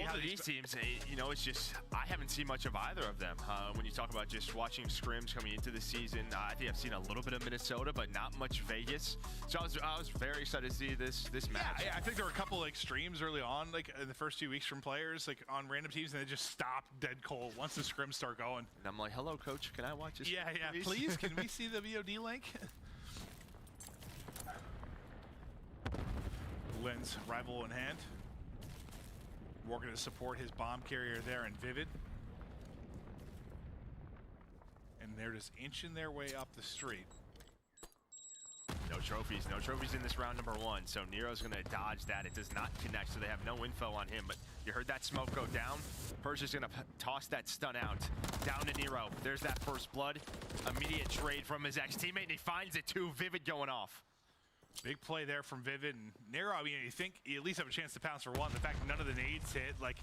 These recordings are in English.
both of these teams, you know, it's just I haven't seen much of either of them. When you talk about just watching scrims coming into the season, I think I've seen a little bit of Minnesota, but not much Vegas. So I was very excited to see this match. Yeah, I think there were a couple like streams early on, like in the first 2 weeks from players, like on random teams, and they just stopped dead cold once the scrims start going. And I'm like, hello, coach, can I watch this? Yeah, please, can we see the VOD link? Lynn's rival in hand. Working to support his bomb carrier there in Vivid. And they're just inching their way up the street. No trophies in this round number 1. So Nero's gonna dodge that. It does not connect, so they have no info on him. But you heard that smoke go down. Persia's gonna toss that stun out. Down to Nero. There's that first blood. Immediate trade from his ex-teammate, and he finds it too. Vivid going off. Big play there from Vivid and Nero. I mean, you think you at least have a chance to pounce for one. The fact none of the nades hit, like,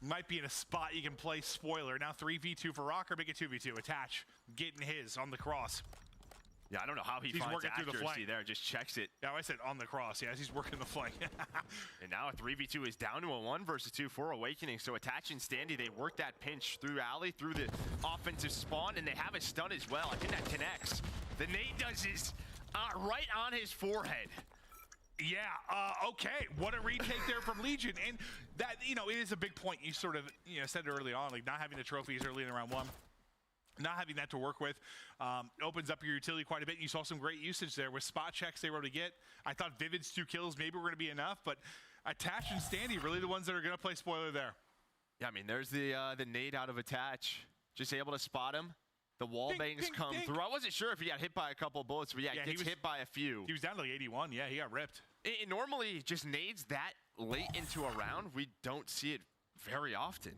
might be in a spot you can play spoiler. Now 3v2 for ROKKR, make it 2v2. Attach, getting his on the cross. Yeah, I don't know how he's finds working through the flank there. Just checks it. Yeah, I said on the cross. Yeah, he's working the flank. And now a 3v2 is down to a 1 versus 2 for Awakening. So Attach and Standy, they work that pinch through Alley, through the offensive spawn, and they have a stun as well. I think that connects. The nade does his right on his forehead. Yeah, okay. What a retake there from Legion. And that, you know, it is a big point. You sort of, you know, said it early on, like not having the trophies early in round 1. Not having that to work with opens up your utility quite a bit. You saw some great usage there with spot checks they were able to get. I thought Vivid's 2 kills maybe were going to be enough, but Attach and Standy really the ones that are going to play spoiler there. Yeah, I mean, there's the nade out of Attach. Just able to spot him. The wall bangs come through. I wasn't sure if he got hit by a couple of bullets, but yeah, he gets hit by a few. He was down to like 81. Yeah, he got ripped. It normally just nades that late into a round. We don't see it very often.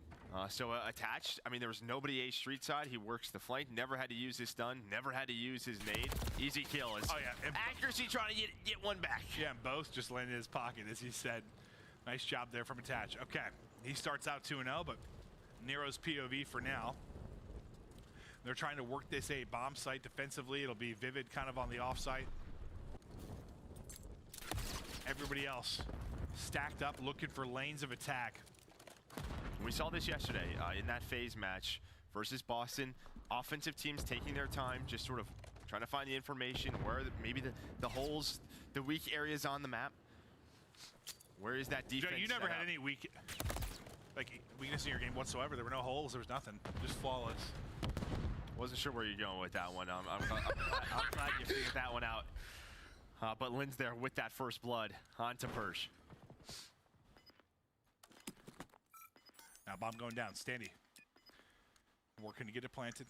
So Attached, I mean, there was nobody A street side. He works the flank, never had to use his stun, never had to use his nade. Easy kill. Oh, yeah. And accuracy trying to get one back. Yeah, and both just landed in his pocket, as he said. Nice job there from Attach. Okay, he starts out 2-0, but Nero's POV for now. They're trying to work this A bomb site defensively. It'll be Vivid kind of on the off site. Everybody else stacked up, looking for lanes of attack. We saw this yesterday in that phase match versus Boston. Offensive teams taking their time, just sort of trying to find the information, where maybe the holes, the weak areas on the map. Where is that defense? Joe, you never had any weakness in your game whatsoever. There were no holes, there was nothing, just flawless. Wasn't sure where you're going with that one. I'm glad you figured that one out. But Lynn's there with that first blood onto Persh. Now bomb going down. Standy working to get it planted.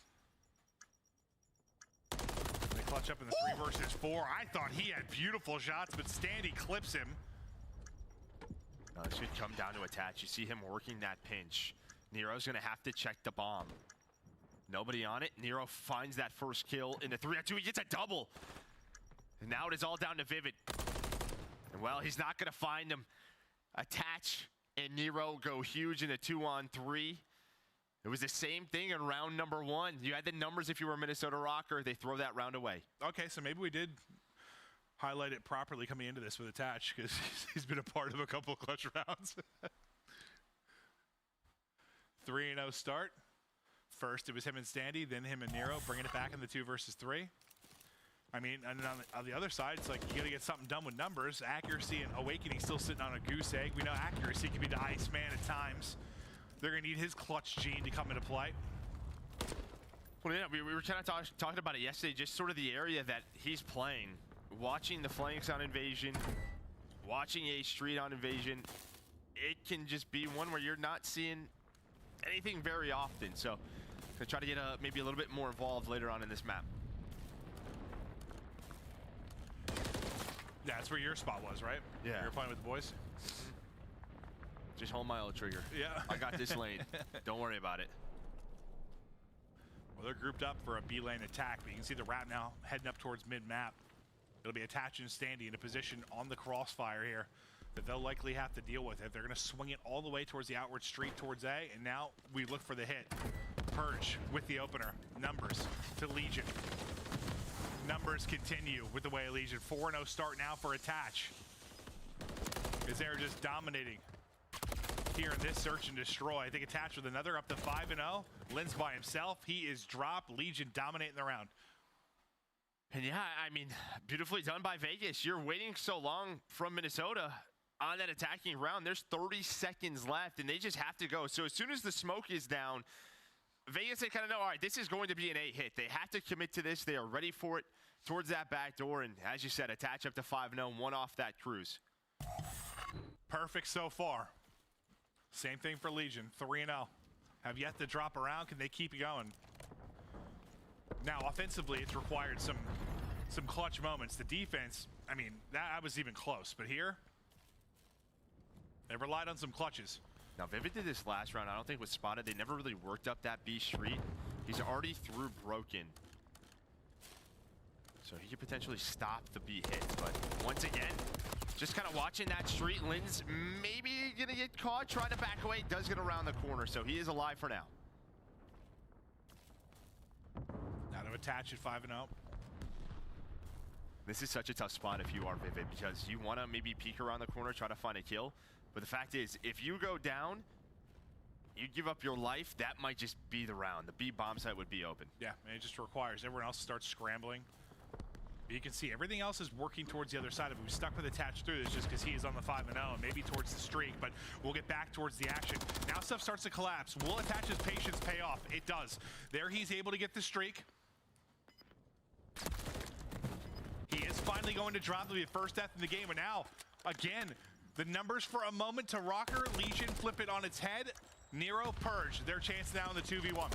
They clutch up in the 3 versus 4. I thought he had beautiful shots, but Standy clips him. It should come down to Attach. You see him working that pinch. Nero's going to have to check the bomb. Nobody on it. Nero finds that first kill in the 3-2. He gets a double. And now it is all down to Vivid. And well, he's not going to find him. Attach and Nero go huge in a 2-on-3. It was the same thing in round number 1. You had the numbers if you were Minnesota ROKKR. They throw that round away. Okay, so maybe we did highlight it properly coming into this with Attach, because he's been a part of a couple clutch rounds. 3-0 start. First, it was him and Standy, then him and Nero, bringing it back in the 2 versus 3. I mean, and on the other side, it's like you got to get something done with numbers. Accuracy and Awakening still sitting on a goose egg. We know accuracy can be the Iceman at times. They're going to need his clutch gene to come into play. Well, yeah, we were kind of talking about it yesterday, just sort of the area that he's playing. Watching the flanks on Invasion, watching A Street on Invasion, it can just be one where you're not seeing anything very often. So, gonna try to get maybe a little bit more involved later on in this map. Yeah, that's where your spot was, right? Yeah. You were playing with the boys? Just hold my old trigger. Yeah. I got this lane. Don't worry about it. Well, they're grouped up for a B lane attack, but you can see the wrap now heading up towards mid-map. It'll be Attach and Standy in a position on the crossfire here that they'll likely have to deal with it. They're going to swing it all the way towards the outward street towards A, and now we look for the hit. Purge with the opener. Numbers to Legion. Numbers continue with the way of Legion. 4-0 start now for Attach. As they're just dominating here in this search and destroy. I think attached with another up to 5-0. Linz by himself. He is dropped. Legion dominating the round. And yeah, I mean, beautifully done by Vegas. You're waiting so long from Minnesota on that attacking round. There's 30 seconds left, and they just have to go. So as soon as the smoke is down, Vegas, they kind of know, all right, this is going to be an 8 hit. They have to commit to this. They are ready for it towards that back door. And as you said, attach up to 5-0, one off that cruise. Perfect so far. Same thing for Legion, 3-0. Have yet to drop around. Can they keep it going? Now, offensively, it's required some clutch moments. The defense, I mean, that was even close. But here, they relied on some clutches. Now, Vivid did this last round. I don't think was spotted. They never really worked up that B street. He's already through Broken. So he could potentially stop the B hit. But once again, just kind of watching that street. Linz maybe going to get caught trying to back away. Does get around the corner, so he is alive for now. Out of attach at 5-0. This is such a tough spot if you are Vivid, because you want to maybe peek around the corner, try to find a kill. But the fact is, if you go down, you give up your life, that might just be the round. The B bomb site would be open. Yeah, and it just requires everyone else to start scrambling. But you can see everything else is working towards the other side of it. We stuck with attach through this just because he is on the 5-0 and maybe towards the streak, but we'll get back towards the action. Now stuff starts to collapse. Will attach's patience pay off? It does. There he's able to get the streak. He is finally going to drop the first death in the game, and now, again, the numbers for a moment to ROKKR. Legion flip it on its head. Nero, Purge, their chance now in the 2v1.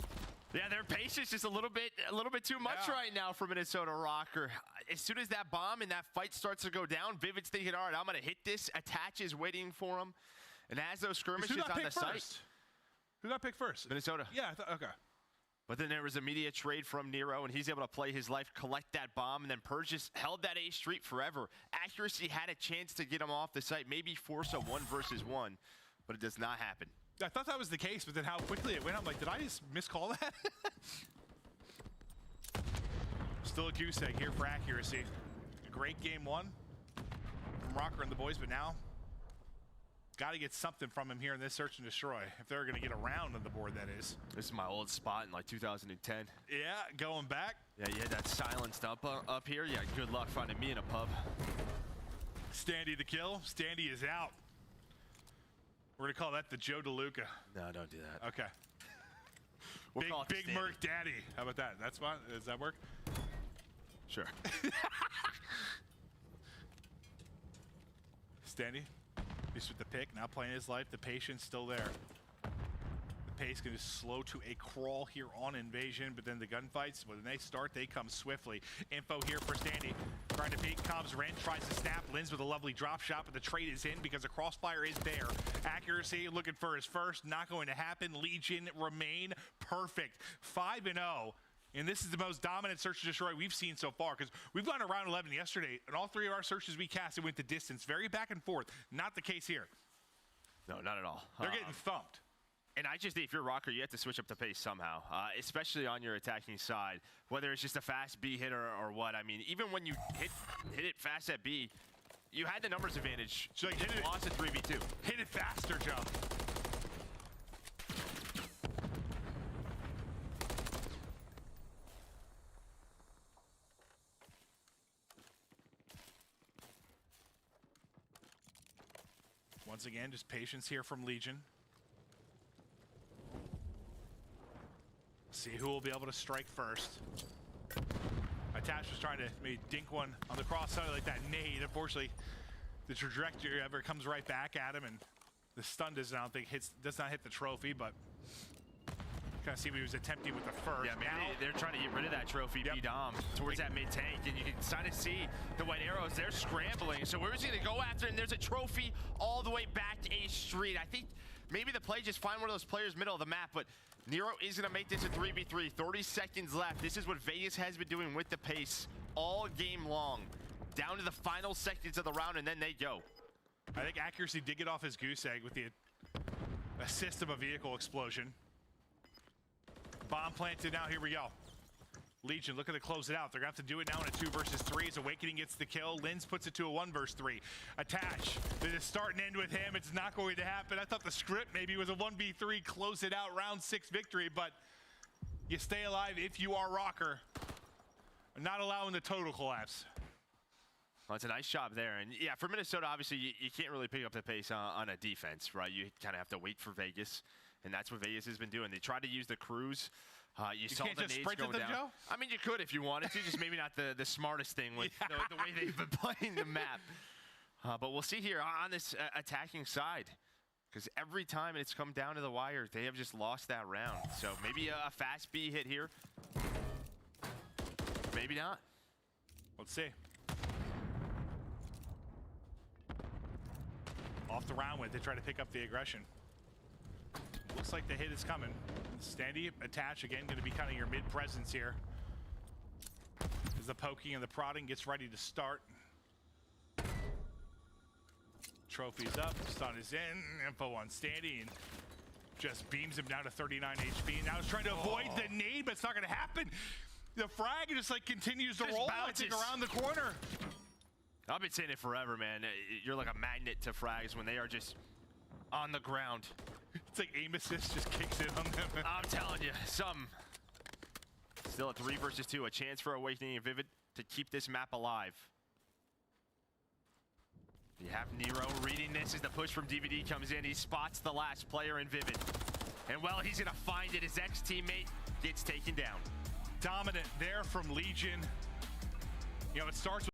Yeah, their patience just a little bit too much right now for Minnesota ROKKR. As soon as that bomb and that fight starts to go down, Vivid's thinking, all right, I'm going to hit this. Attach is waiting for him. And as those skirmishes on the site. Who got picked first? Minnesota. Yeah, okay. But then there was immediate trade from Nero, and he's able to play his life, collect that bomb, and then Purge just held that A street forever. Accuracy had a chance to get him off the site, maybe force a 1v1, but it does not happen. I thought that was the case, but then how quickly it went, I'm like, did I just miscall that? Still a goose egg here for accuracy. A great game one from ROKKR and the boys, but now got to get something from him here in this search and destroy. If they're going to get around on the board, that is. This is my old spot in like 2010. Yeah, going back. Yeah, you had that silenced up here. Yeah, good luck finding me in a pub. Standy the kill. Standy is out. We're going to call that the Joe DeLuca. No, don't do that. Okay. We'll call it Big Merc Daddy. How about that? That's fine. Does that work? Sure. Standy. Just with the pick, now playing his life. The patience still there. The pace going to slow to a crawl here on Invasion, but then the gunfights, when they start, they come swiftly. Info here for Standy. Trying to peek, Cobbs Rent tries to snap. Linz with a lovely drop shot, but the trade is in because the crossfire is there. Accuracy looking for his first, not going to happen. Legion remain perfect. 5-0. And this is the most dominant search and destroy we've seen so far, because we've gone around 11 yesterday, and all three of our searches we cast, it went the distance. Very back and forth. Not the case here. No, not at all. They're getting thumped. And I just think if you're ROKKR, you have to switch up the pace somehow, especially on your attacking side, whether it's just a fast B hit or what. I mean, even when you hit it fast at B, you had the numbers advantage. So you lost at 3v2. Hit it faster, Joe. Once again, just patience here from Legion. See who will be able to strike first. Attach was trying to maybe dink one on the cross side like that nade. Unfortunately, the trajectory ever comes right back at him, and the stun does not hit the trophy, but kind of see what he was attempting with the first. Yeah, maybe they're trying to get rid of that trophy B-Dom towards that mid-tank, and you can kind of see the white arrows, they're scrambling. So where's he going to go after? And there's a trophy all the way back A street. I think maybe the play just find one of those players middle of the map, but Nero is going to make this a 3v3. 30 seconds left. This is what Vegas has been doing with the pace all game long. Down to the final seconds of the round, and then they go. I think accuracy did get off his goose egg with the assist of a vehicle explosion. Bomb planted now, here we go. Legion looking to close it out. They're going to have to do it now in a 2 versus 3 as Awakening gets the kill. Linz puts it to a 1 versus 3. Attach. They just start and end with him. It's not going to happen. I thought the script maybe was a 1v3, close it out, round 6 victory, but you stay alive if you are ROKKR. Not allowing the total collapse. Well, it's a nice job there. And yeah, for Minnesota, obviously, you can't really pick up the pace on a defense, right? You kind of have to wait for Vegas, and that's what Vegas has been doing. They tried to use the cruise. You saw can't the just nades sprint go at them, down. Joe? I mean, you could if you wanted to, just maybe not the smartest thing with the way they've been playing the map. But we'll see here on this attacking side, because every time it's come down to the wire, they have just lost that round. So maybe a fast B hit here. Maybe not. Let's see. Off the round with, they try to pick up the aggression. Looks like the hit is coming. Standy, attach again, going to be kind of your mid-presence here. As the poking and the prodding gets ready to start. Trophy's up, stun is in, info on Standy, and just beams him down to 39 HP. Now he's trying to avoid the nade, but it's not going to happen. The frag just like continues to roll, bouncing around the corner. I've been saying it forever, man. You're like a magnet to frags when they are just on the ground. It's like aim assist just kicks in on them. I'm telling you, some. Still a 3 versus 2, a chance for Awakening and Vivid to keep this map alive. You have Nero reading this as the push from DVD comes in. He spots the last player in Vivid. And well, he's gonna find it. His ex-teammate gets taken down. Dominant there from Legion. You know, it starts with